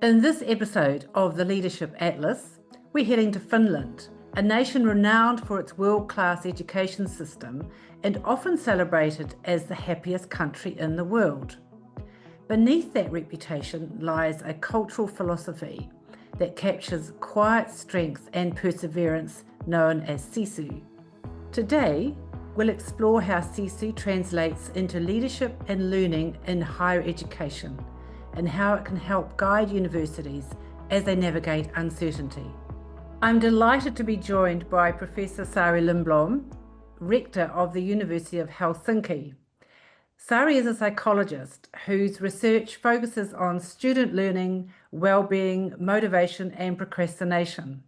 In this episode of the Leadership Atlas, we're heading to Finland, a nation renowned for its world-class education system and often celebrated as the happiest country in the world. Beneath that reputation lies a cultural philosophy that captures quiet strength and perseverance known as Sisu. Today, we'll explore how Sisu translates into leadership and learning in higher education, and how it can help guide universities as they navigate uncertainty. I'm delighted to be joined by Professor Sari Lindblom, Rector of the University of Helsinki. Sari is a psychologist whose research focuses on student learning, well-being, motivation, and procrastination.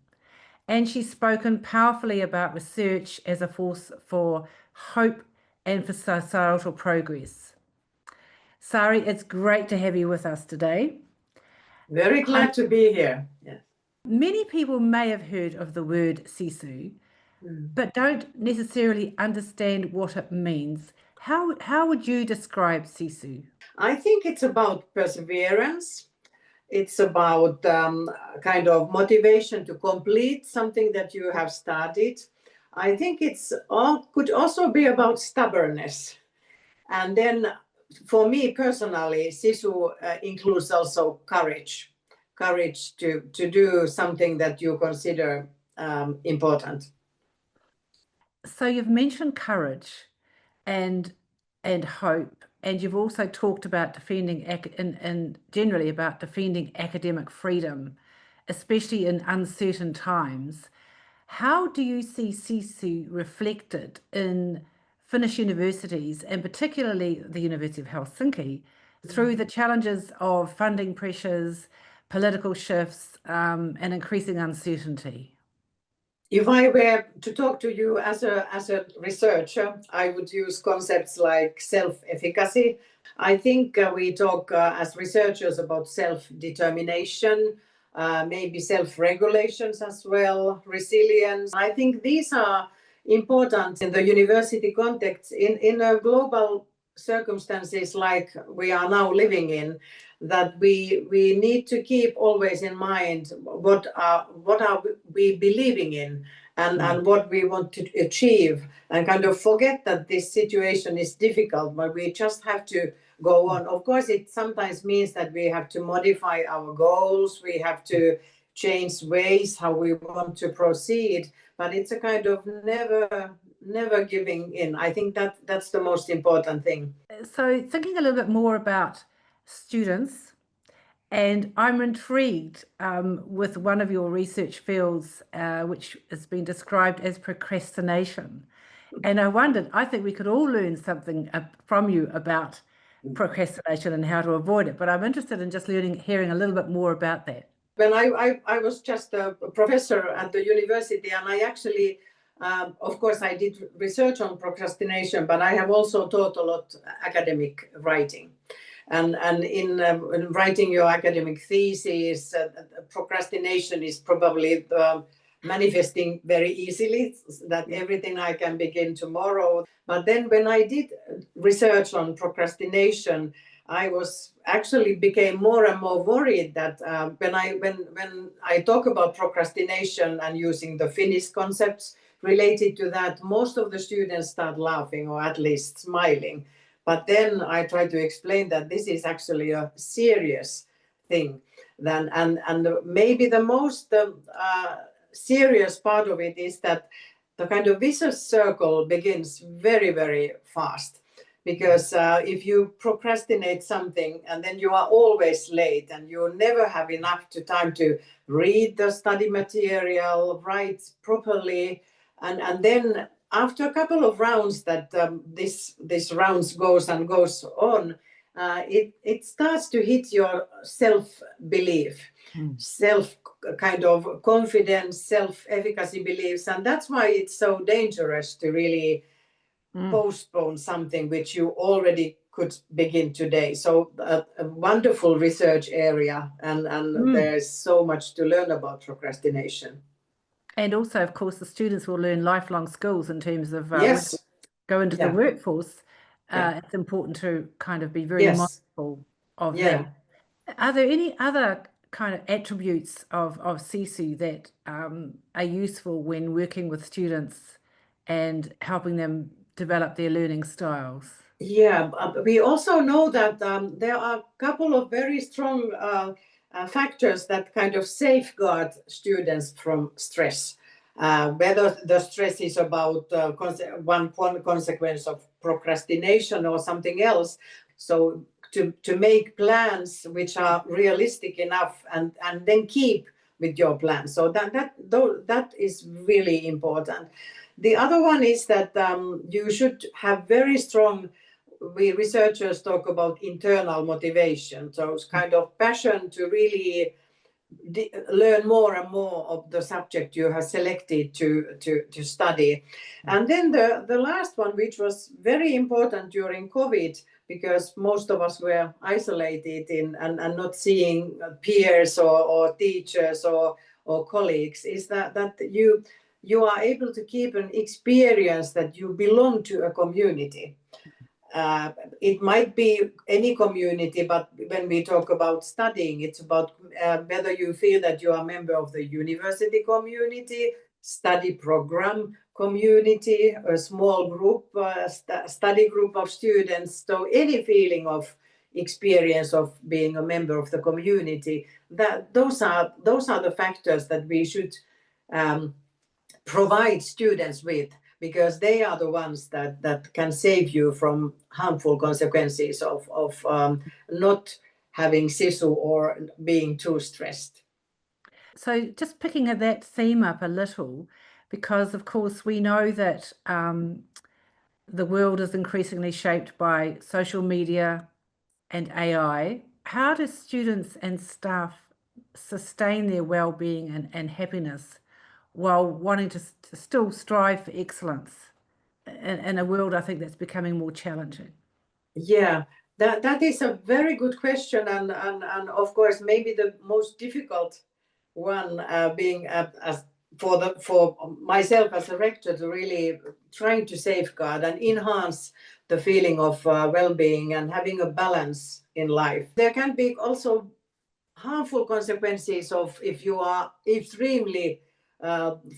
And she's spoken powerfully about research as a force for hope and for societal progress. Sari, it's great to have you with us today. Very glad to be here. Yes. Many people may have heard of the word Sisu, but don't necessarily understand what it means. How would you describe Sisu? I think it's about perseverance. It's about kind of motivation to complete something that you have started. I think could also be about stubbornness. And then for me personally, Sisu includes also courage to do something that you consider important. So you've mentioned courage and hope, and you've also talked about defending and generally about defending academic freedom, especially in uncertain times. How do you see Sisu reflected in Finnish universities, and particularly the University of Helsinki, through the challenges of funding pressures, political shifts, and increasing uncertainty? If I were to talk to you as a researcher, I would use concepts like self-efficacy. I think we talk as researchers about self-determination, maybe self-regulations as well, resilience. I think these are important in the university context in a global circumstances like we are now living in, that we need to keep always in mind what are we believing in and what we want to achieve, and kind of forget that this situation is difficult, but we just have to go on. Of course, it sometimes means that we have to modify our goals, we have to change ways how we want to proceed, but it's a kind of never giving in. I think that's the most important thing. So thinking a little bit more about students, and I'm intrigued with one of your research fields, which has been described as procrastination. And I think we could all learn something from you about procrastination and how to avoid it. But I'm interested in just hearing a little bit more about that. When I was just a professor at the university, and I actually, of course, I did research on procrastination, but I have also taught a lot academic writing. And in writing your academic thesis, procrastination is probably manifesting very easily, that everything I can begin tomorrow. But then when I did research on procrastination, I became more and more worried that when I talk about procrastination and using the Finnish concepts related to that, most of the students start laughing or at least smiling. But then I try to explain that this is actually a serious thing. And maybe the most serious part of it is that the kind of vicious circle begins very, very fast. Because if you procrastinate something and then you are always late and you never have enough time to read the study material, write properly, and then after a couple of rounds that this rounds goes on, it starts to hit your self-belief, self kind of confidence, self-efficacy beliefs, and that's why it's so dangerous to really postpone something which you already could begin today. So a wonderful research area, and there's so much to learn about procrastination. And also, of course, the students will learn lifelong skills in terms of Yes. go into the workforce. It's important to kind of be very mindful of that. Are there any other kind of attributes of Sisu that are useful when working with students and helping them develop their learning styles? Yeah, we also know that there are a couple of very strong factors that kind of safeguard students from stress. Whether the stress is about one consequence of procrastination or something else. So to make plans which are realistic enough and then keep with your plan. So that is really important. The other one is that you should have very strong, we researchers talk about internal motivation. So it's kind of passion to really learn more and more of the subject you have selected to study. And then the last one, which was very important during COVID, because most of us were isolated and not seeing peers or teachers or colleagues, is that you are able to keep an experience that you belong to a community. It might be any community, but when we talk about studying, it's about whether you feel that you are a member of the university community, study program community, a small group, study group of students. So any feeling of experience of being a member of the community, that those are the factors that we should provide students with, because they are the ones that can save you from harmful consequences of not having Sisu or being too stressed. So just picking at that theme up a little, because of course we know that the world is increasingly shaped by social media and AI. How do students and staff sustain their well-being and happiness while wanting to still strive for excellence in a world, I think, that's becoming more challenging? Yeah, that is a very good question, and of course maybe the most difficult one, being as for myself as a rector, to really trying to safeguard and enhance the feeling of well-being and having a balance in life. There can be also harmful consequences of if you are extremely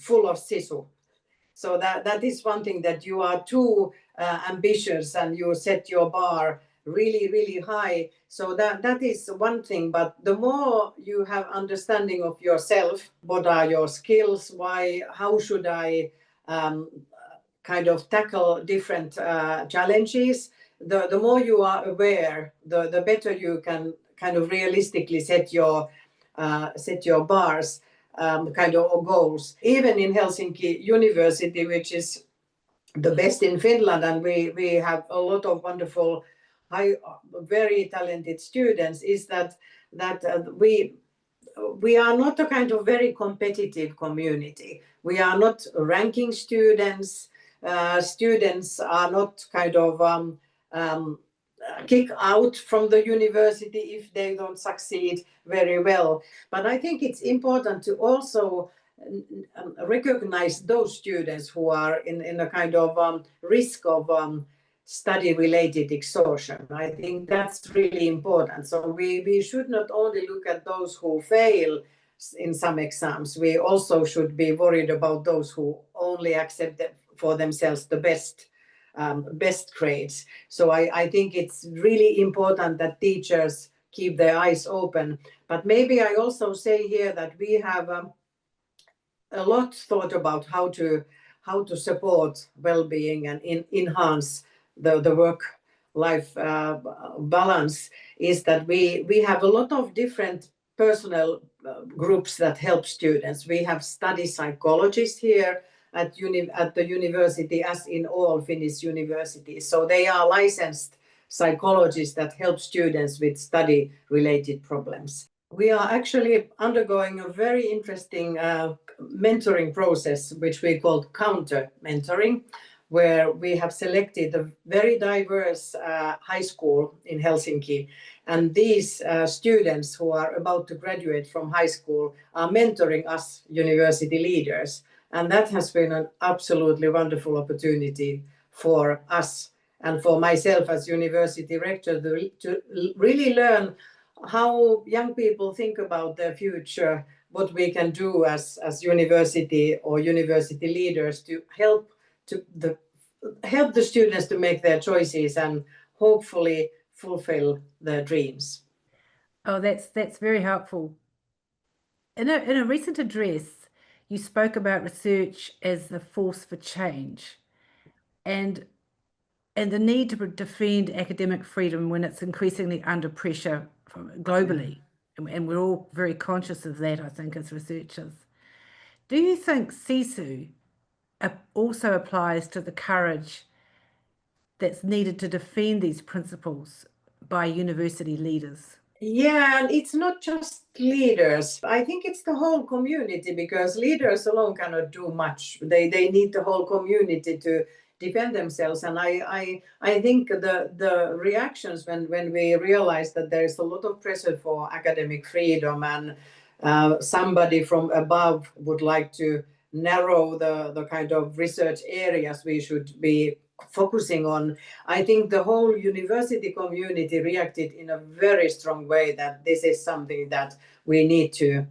full of Sisu. So that is one thing, that you are too ambitious and you set your bar really, really high. So that is one thing. But the more you have understanding of yourself, what are your skills, how should I kind of tackle different challenges, the more you are aware, the better you can kind of realistically set your bars, kind of goals. Even in Helsinki University, which is the best in Finland, and we have a lot of wonderful, very talented students, is that we are not a kind of very competitive community. We are not ranking students. Students are not kind of kick out from the university if they don't succeed very well. But I think it's important to also recognize those students who are in a kind of risk of study-related exhaustion. I think that's really important. So we should not only look at those who fail in some exams, we also should be worried about those who only accept for themselves the best grades. So I think it's really important that teachers keep their eyes open. But maybe I also say here that we have a lot thought about how to support well-being and enhance the work-life balance, is that we have a lot of different personnel groups that help students. We have study psychologists here at the university, as in all Finnish universities. So they are licensed psychologists that help students with study-related problems. We are actually undergoing a very interesting mentoring process, which we call counter mentoring, where we have selected a very diverse high school in Helsinki. And these students who are about to graduate from high school are mentoring us university leaders. And that has been an absolutely wonderful opportunity for us and for myself as university rector to really learn how young people think about their future, what we can do as university or university leaders to help the students to make their choices and hopefully fulfill their dreams. Oh, that's very helpful. In a recent address, you spoke about research as the force for change and the need to defend academic freedom when it's increasingly under pressure globally. And we're all very conscious of that, I think, as researchers. Do you think Sisu also applies to the courage that's needed to defend these principles by university leaders? Yeah, and it's not just leaders. I think it's the whole community, because leaders alone cannot do much. They need the whole community to defend themselves. And I think the reactions when we realize that there is a lot of pressure for academic freedom, and somebody from above would like to narrow the kind of research areas we should be focusing on, I think the whole university community reacted in a very strong way that this is something that we need to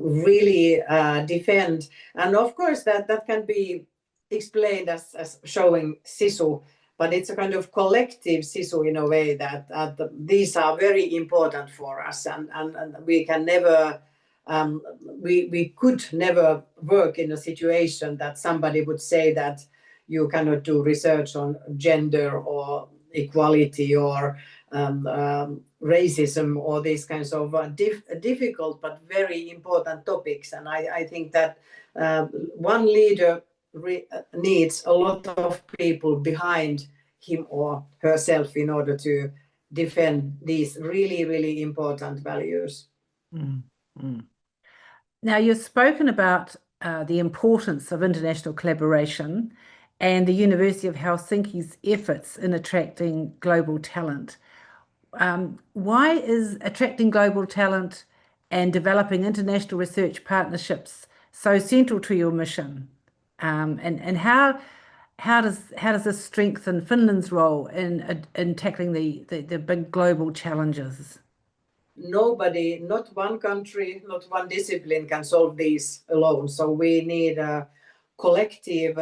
really defend. And of course that can be explained as showing Sisu, but it's a kind of collective Sisu in a way that these are very important for us, and we can never we could never work in a situation that somebody would say that you cannot do research on gender or equality or racism or these kinds of difficult but very important topics. And I think that one leader needs a lot of people behind him or herself in order to defend these really, really important values. Mm. Now, you've spoken about the importance of international collaboration and the University of Helsinki's efforts in attracting global talent. Why is attracting global talent and developing international research partnerships so central to your mission? And how does this strengthen Finland's role in tackling the big global challenges? Nobody, not one country, not one discipline can solve these alone. So we need a collective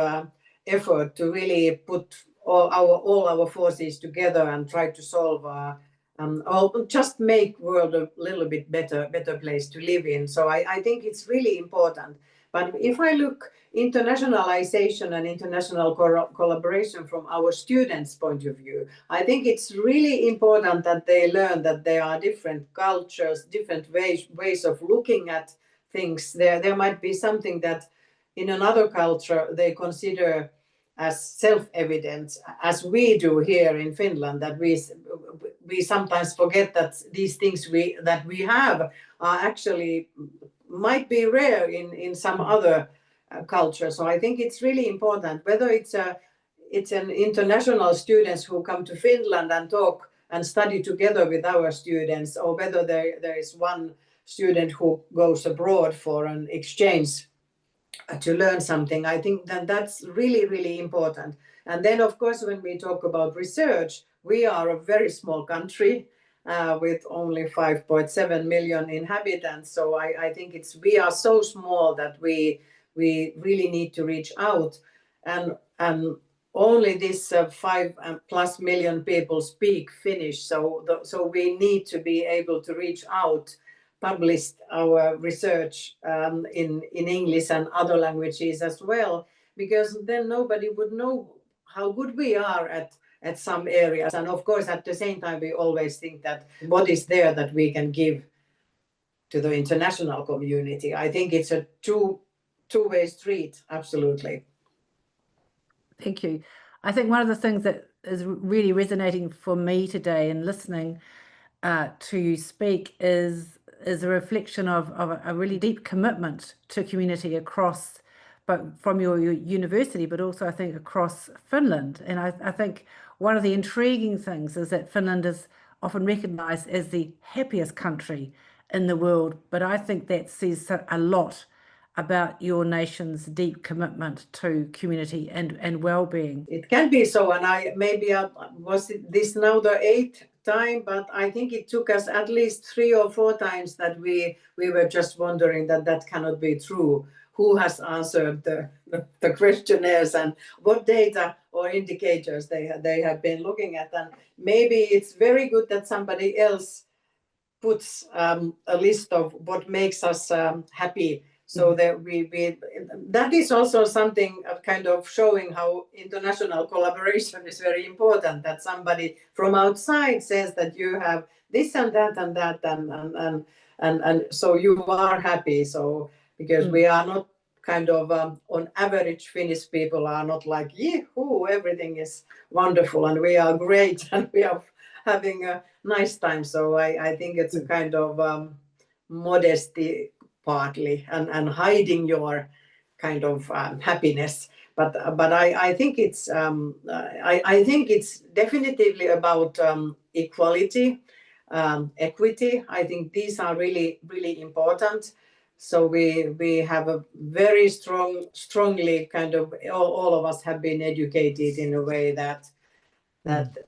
effort to really put all our forces together and try to solve or just make world a little bit better place to live in. So I think it's really important. But if I look internationalization and international collaboration from our students' point of view, I think it's really important that they learn that there are different cultures, different ways of looking at things. There might be something that in another culture they consider as self-evident, as we do here in Finland, that we sometimes forget that these things that we have are actually might be rare in some other culture. So I think it's really important, whether it's an international students who come to Finland and talk and study together with our students, or whether there is one student who goes abroad for an exchange to learn something. I think that that's really, really important. And then, of course, when we talk about research, we are a very small country with only 5.7 million inhabitants. So I think we are so small that we really need to reach out. And only this 5+ million people speak Finnish. So we need to be able to reach out, published our research in English and other languages as well, because then nobody would know how good we are at some areas. And of course, at the same time, we always think that what is there that we can give to the international community. I think it's a two-way street, absolutely. Thank you. I think one of the things that is really resonating for me today in listening to you speak is a reflection of a really deep commitment to community across, but from your university, but also I think across Finland. And I think one of the intriguing things is that Finland is often recognized as the happiest country in the world, but I think that says a lot about your nation's deep commitment to community and well-being. It can be so, and was this now the 8th time, but I think it took us at least 3 or 4 times that we were just wondering that cannot be true. Who has answered the questionnaires and what data or indicators they have been looking at. And maybe it's very good that somebody else puts a list of what makes us happy, so that that is also something of kind of showing how international collaboration is very important, that somebody from outside says that you have this and that and that and so you are happy. So because we are not kind of on average, Finnish people are not like, yee-hoo, everything is wonderful and we are great and we are having a nice time. So I think it's a kind of modesty partly and hiding your kind of happiness. But I think it's I think it's definitively about equality, equity. I think these are really important. So we have a very strongly kind of all of us have been educated in a way that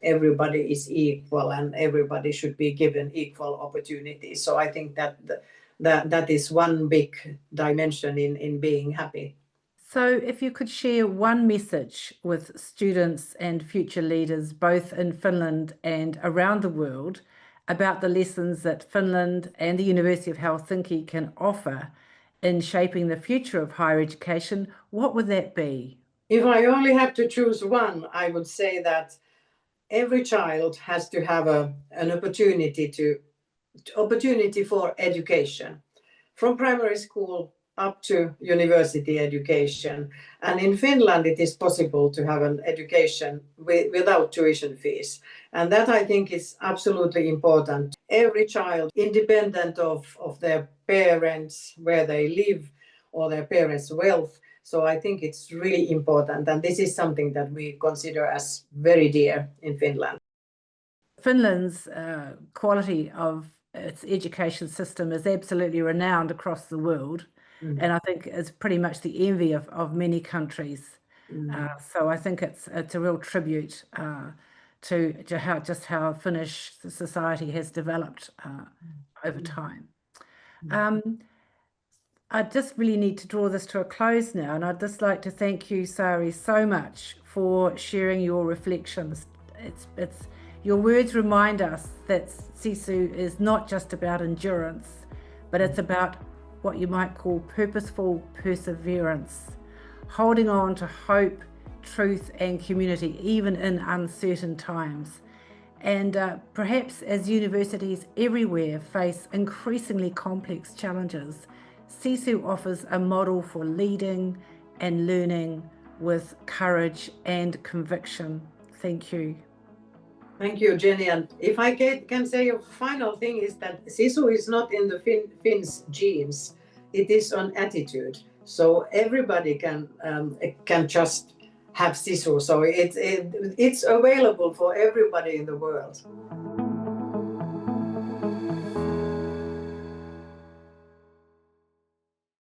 everybody is equal and everybody should be given equal opportunities. So I think that is one big dimension in being happy. So if you could share one message with students and future leaders, both in Finland and around the world, about the lessons that Finland and the University of Helsinki can offer in shaping the future of higher education, what would that be? If I only have to choose one, I would say that every child has to have an opportunity for education, from primary school up to university education. And in Finland, it is possible to have an education without tuition fees. And that I think is absolutely important. Every child, independent of their parents, where they live, or their parents' wealth. So I think it's really important. And this is something that we consider as very dear in Finland. Finland's quality of its education system is absolutely renowned across the world. And I think it's pretty much the envy of many countries. So I think it's a real tribute to how Finnish society has developed over time. I just really need to draw this to a close now, and I'd just like to thank you, Sari, so much for sharing your reflections. It's your words remind us that Sisu is not just about endurance, but it's about what you might call purposeful perseverance, holding on to hope, truth, and community, even in uncertain times. And perhaps as universities everywhere face increasingly complex challenges, Sisu offers a model for leading and learning with courage and conviction. Thank you. Thank you, Jenny. And if I can say a final thing is that Sisu is not in the Finns' genes. It is an attitude. So everybody can just have Sisu. So it's available for everybody in the world.